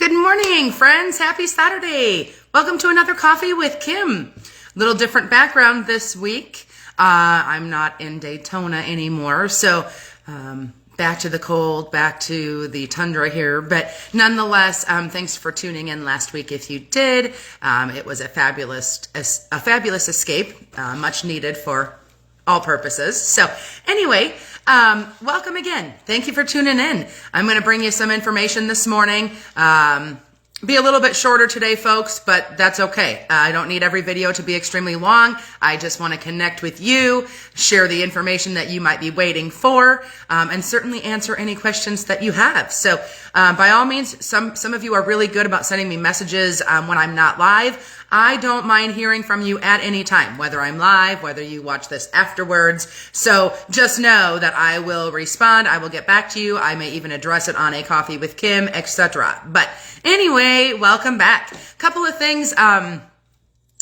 Good morning, friends. Happy Saturday. Welcome to another Coffee with Kim. Little different background this week. I'm not in Daytona anymore, so back to the cold, back to the tundra here. But nonetheless, thanks for tuning in last week if you did. It was a fabulous escape, much needed for all purposes. So anyway, welcome again. Thank you for tuning in. I'm going to bring you some information this morning. Be a little bit shorter today, folks, but that's okay. I don't need every video to be extremely long. I just want to connect with you, share the information that you might be waiting for, and certainly answer any questions that you have. So by all means, some of you are really good about sending me messages when I'm not live. I don't mind hearing from you at any time, whether I'm live, whether you watch this afterwards. So just know that I will respond. I will get back to you. I may even address it on a Coffee with Kim, etc. But anyway, welcome back. Couple of things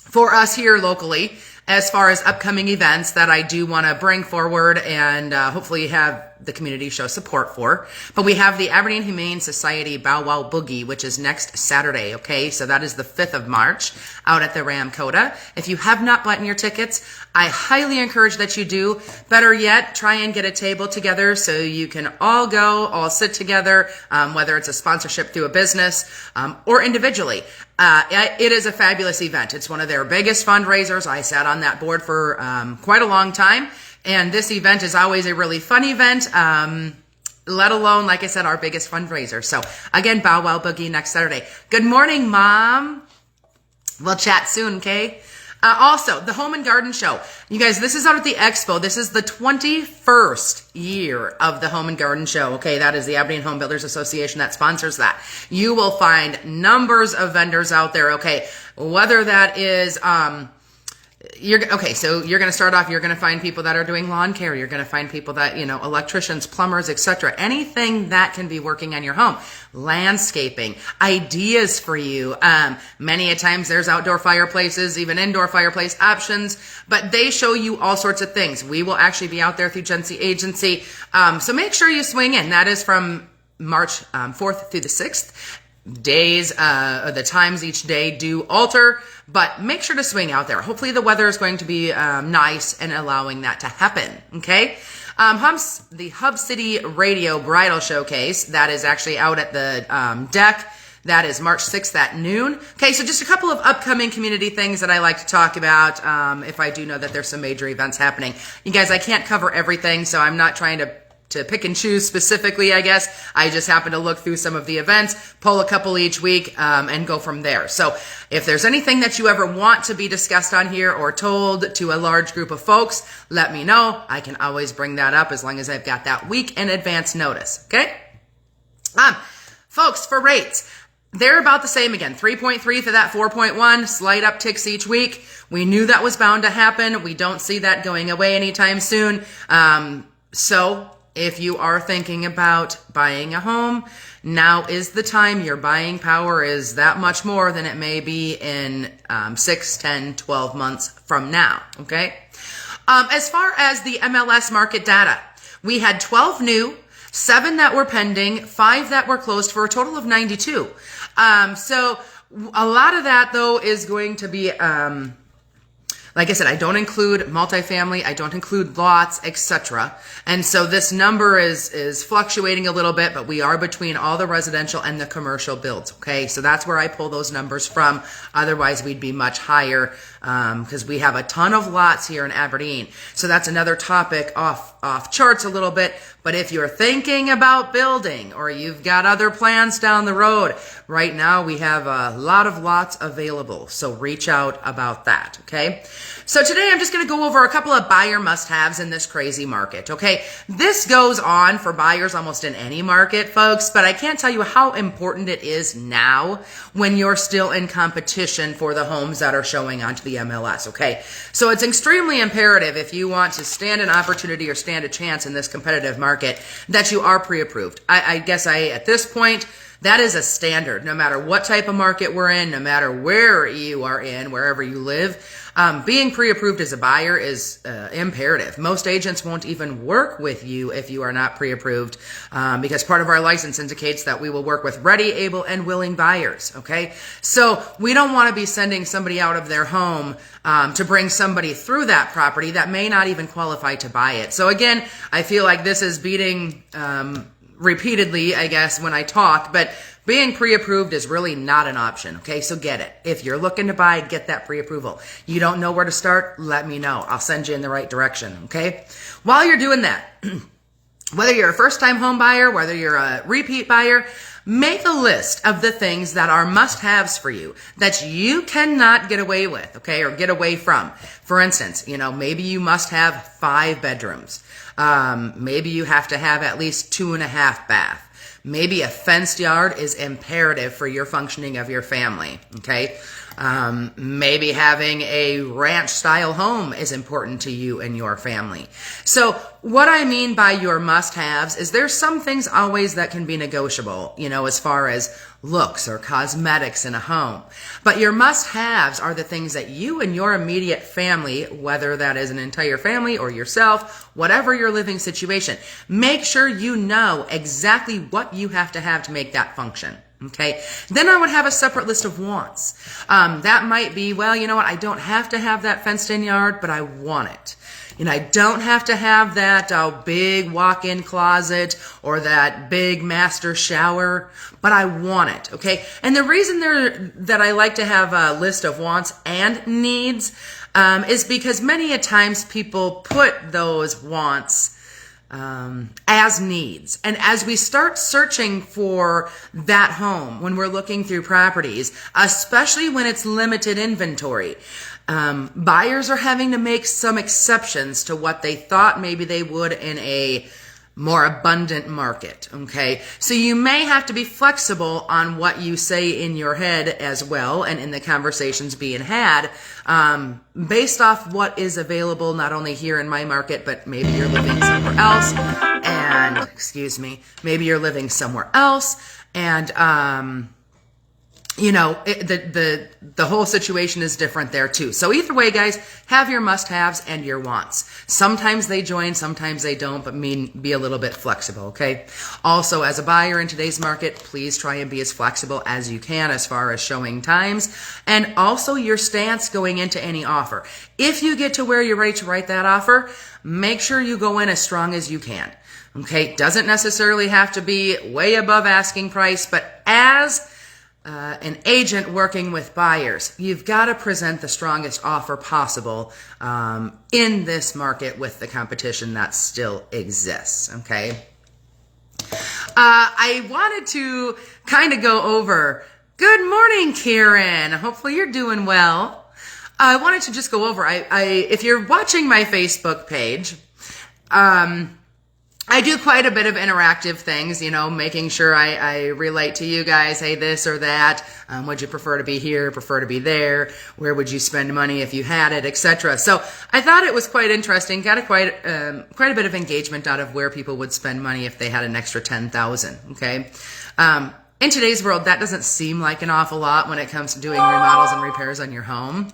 for us here locally as far as upcoming events that I do want to bring forward and hopefully have the community show support for. But we have the Aberdeen Humane Society Bow Wow Boogie, which is next Saturday, okay? So that is the 5th of March out at the Ramkota. If you have not bought your tickets, I highly encourage that you do. Better yet, try and get a table together so you can all go, all sit together, whether it's a sponsorship through a business or individually. It is a fabulous event. It's one of their biggest fundraisers. I sat on that board for quite a long time. And this event is always a really fun event, let alone, like I said, our biggest fundraiser. So again, Bow Wow Boogie next Saturday. Good morning, Mom. We'll chat soon, okay? Also, the Home and Garden Show. You guys, this is out at the Expo. This is the 21st year of the Home and Garden Show. Okay, that is the Aberdeen Home Builders Association that sponsors that. You will find numbers of vendors out there, okay? Whether that is... so you're going to start off, you're going to find people that are doing lawn care. You're going to find people that, electricians, plumbers, etc. Anything that can be working on your home. Landscaping, ideas for you. Many a times there's outdoor fireplaces, even indoor fireplace options, but they show you all sorts of things. We will actually be out there through Genesee Agency. So make sure you swing in. That is from March 4th through the 6th. Days, the times each day do alter, but make sure to swing out there. Hopefully the weather is going to be nice and allowing that to happen, okay? The Hub City Radio Bridal Showcase, that is actually out at the deck. That is March 6th at noon. Okay, so just a couple of upcoming community things that I like to talk about if I do know that there's some major events happening. You guys, I can't cover everything, so I'm not trying to pick and choose specifically, I guess. I just happen to look through some of the events, pull a couple each week, and go from there. So if there's anything that you ever want to be discussed on here or told to a large group of folks, let me know. I can always bring that up as long as I've got that week in advance notice, okay? Folks, for rates, they're about the same again. 3.3 to that 4.1, slight upticks each week. We knew that was bound to happen. We don't see that going away anytime soon. So if you are thinking about buying a home, now is the time. Your buying power is that much more than it may be in 6, 10, 12 months from now, okay? As far as the Mls Market Data, we had 12 new, 7 that were pending, 5 that were closed for a total of 92. So a lot of that, though, is going to be... like I said, I don't include multifamily, I don't include lots, etc. And so this number is fluctuating a little bit, but we are between all the residential and the commercial builds, okay? So that's where I pull those numbers from. Otherwise, we'd be much higher because we have a ton of lots here in Aberdeen. So that's another topic off charts a little bit. But if you're thinking about building or you've got other plans down the road, right now we have a lot of lots available. So reach out about that, okay? So today I'm just going to go over a couple of buyer must-haves in this crazy market, okay? This goes on for buyers almost in any market, folks, but I can't tell you how important it is now when you're still in competition for the homes that are showing onto the MLS, okay? So it's extremely imperative if you want to stand an opportunity or stand a chance in this competitive market that you are pre-approved. I guess at this point, That is a standard, no matter what type of market we're in, no matter where you are in, wherever you live. Being pre-approved as a buyer is imperative. Most agents won't even work with you if you are not pre-approved, because part of our license indicates that we will work with ready, able, and willing buyers, okay? So we don't want to be sending somebody out of their home to bring somebody through that property that may not even qualify to buy it. So again, I feel like this is beating repeatedly, I guess, when I talk, but being pre-approved is really not an option, okay? So get it. If you're looking to buy, get that pre-approval. You don't know where to start? Let me know. I'll send you in the right direction, okay? While you're doing that, whether you're a first-time home buyer, whether you're a repeat buyer, make a list of the things that are must-haves for you that you cannot get away with, okay, or get away from. For instance, maybe you must have 5 bedrooms. Maybe you have to have at least 2.5 baths. Maybe a fenced yard is imperative for your functioning of your family, okay? Maybe having a ranch-style home is important to you and your family. So what I mean by your must-haves is there's some things always that can be negotiable, as far as looks or cosmetics in a home. But your must-haves are the things that you and your immediate family, whether that is an entire family or yourself, whatever your living situation, make sure you know exactly what you have to make that function. Okay. Then I would have a separate list of wants. That might be, well, you know what? I don't have to have that fenced in yard, but I want it. I don't have to have that big walk-in closet or that big master shower, but I want it, okay? And the reason that I like to have a list of wants and needs is because many a times people put those wants as needs. And as we start searching for that home, when we're looking through properties, especially when it's limited inventory, buyers are having to make some exceptions to what they thought maybe they would in a more abundant market, okay? So you may have to be flexible on what you say in your head as well, and in the conversations being had, based off what is available not only here in my market, but maybe you're living somewhere else, and, maybe you're living somewhere else, and, the whole situation is different there too. So either way, guys, have your must-haves and your wants. Sometimes they join, sometimes they don't, but be a little bit flexible, okay? Also, as a buyer in today's market, please try and be as flexible as you can as far as showing times, and also your stance going into any offer. If you get to where you're ready to write that offer, make sure you go in as strong as you can, okay? Doesn't necessarily have to be way above asking price, but as an agent working with buyers, you've got to present the strongest offer possible in this market with the competition that still exists, okay? I wanted to kind of go over, good morning, Karen. Hopefully you're doing well. I wanted to just go over, if you're watching my Facebook page, I do quite a bit of interactive things, making sure I relate to you guys. Hey, this or that. Would you prefer to be here, prefer to be there? Where would you spend money if you had it, etc. So I thought it was quite interesting. Got quite a bit of engagement out of where people would spend money if they had an extra $10,000. Okay. In today's world, that doesn't seem like an awful lot when it comes to doing remodels and repairs on your home.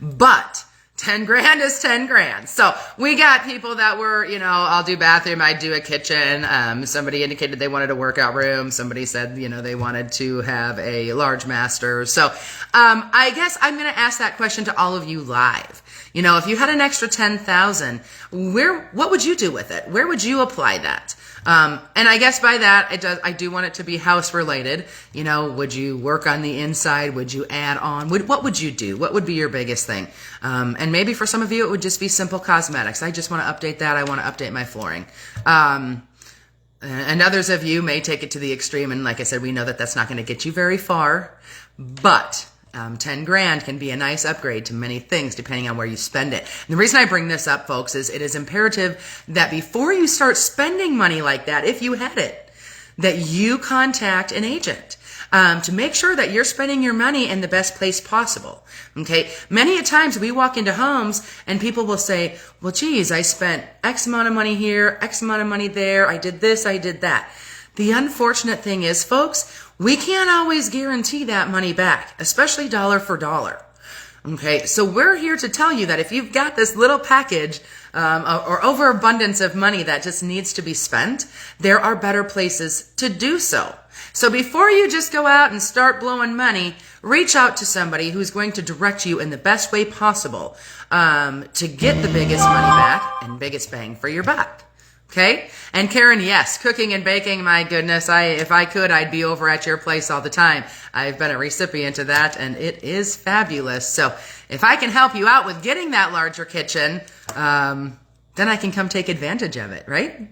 But 10 grand is 10 grand. So we got people that were, I'll do bathroom, I'd do a kitchen. Somebody indicated they wanted a workout room. Somebody said, they wanted to have a large master. So I guess I'm going to ask that question to all of you live. If you had an extra 10,000, what would you do with it? Where would you apply that? And I guess by that, I do want it to be house related. Would you work on the inside? Would you add on? What would you do? What would be your biggest thing? And maybe for some of you, it would just be simple cosmetics. I just want to update that. I want to update my flooring. And others of you may take it to the extreme. And like I said, we know that that's not going to get you very far, but 10 grand can be a nice upgrade to many things depending on where you spend it. And the reason I bring this up, folks, is it is imperative that before you start spending money like that, if you had it, that you contact an agent to make sure that you're spending your money in the best place possible. Okay. Many a times we walk into homes and people will say, well, geez, I spent X amount of money here, X amount of money there. I did this, I did that. The unfortunate thing is, folks, we can't always guarantee that money back, especially dollar for dollar. Okay, so we're here to tell you that if you've got this little package or overabundance of money that just needs to be spent, there are better places to do so. So before you just go out and start blowing money, reach out to somebody who's going to direct you in the best way possible to get the biggest money back and biggest bang for your buck. Okay? And Karen, yes, cooking and baking, my goodness, if I could, I'd be over at your place all the time. I've been a recipient of that, and it is fabulous. So if I can help you out with getting that larger kitchen, then I can come take advantage of it, right?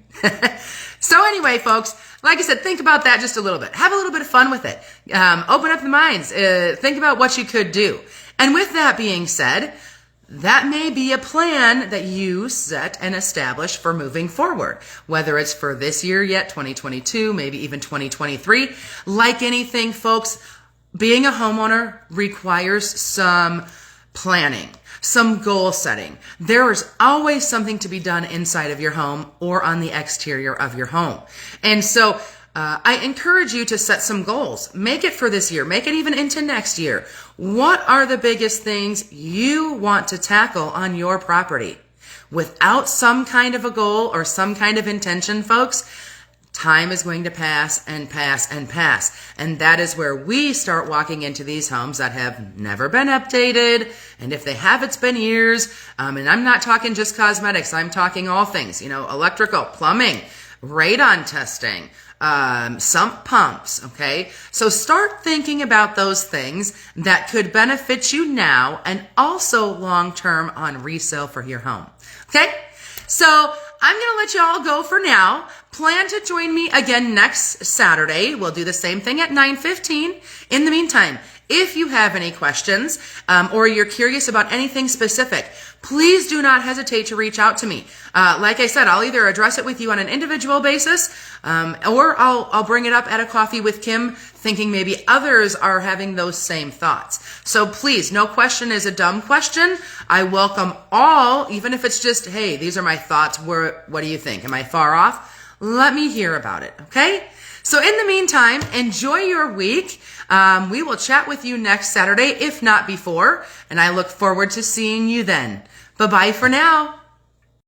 So anyway, folks, like I said, think about that just a little bit. Have a little bit of fun with it. Open up the minds. Think about what you could do. And with that being said, that may be a plan that you set and establish for moving forward, whether it's for this year yet, 2022, maybe even 2023. Like anything, folks, being a homeowner requires some planning, some goal setting. There is always something to be done inside of your home or on the exterior of your home. And so I encourage you to set some goals. Make it for this year. Make it even into next year. What are the biggest things you want to tackle on your property? Without some kind of a goal or some kind of intention, folks, time is going to pass and pass and pass. And that is where we start walking into these homes that have never been updated. And if they have, it's been years. And I'm not talking just cosmetics. I'm talking all things, electrical, plumbing, radon testing, sump pumps. Okay. So start thinking about those things that could benefit you now and also long-term on resale for your home. Okay. So I'm going to let you all go for now. Plan to join me again next Saturday. We'll do the same thing at 9:15. In the meantime, if you have any questions or you're curious about anything specific, please do not hesitate to reach out to me. Like I said, I'll either address it with you on an individual basis or I'll bring it up at a coffee with Kim, thinking maybe others are having those same thoughts. So please, no question is a dumb question. I welcome all, even if it's just, hey, these are my thoughts. What do you think? Am I far off? Let me hear about it, okay? So in the meantime, enjoy your week. We will chat with you next Saturday, if not before, and I look forward to seeing you then. Bye-bye for now.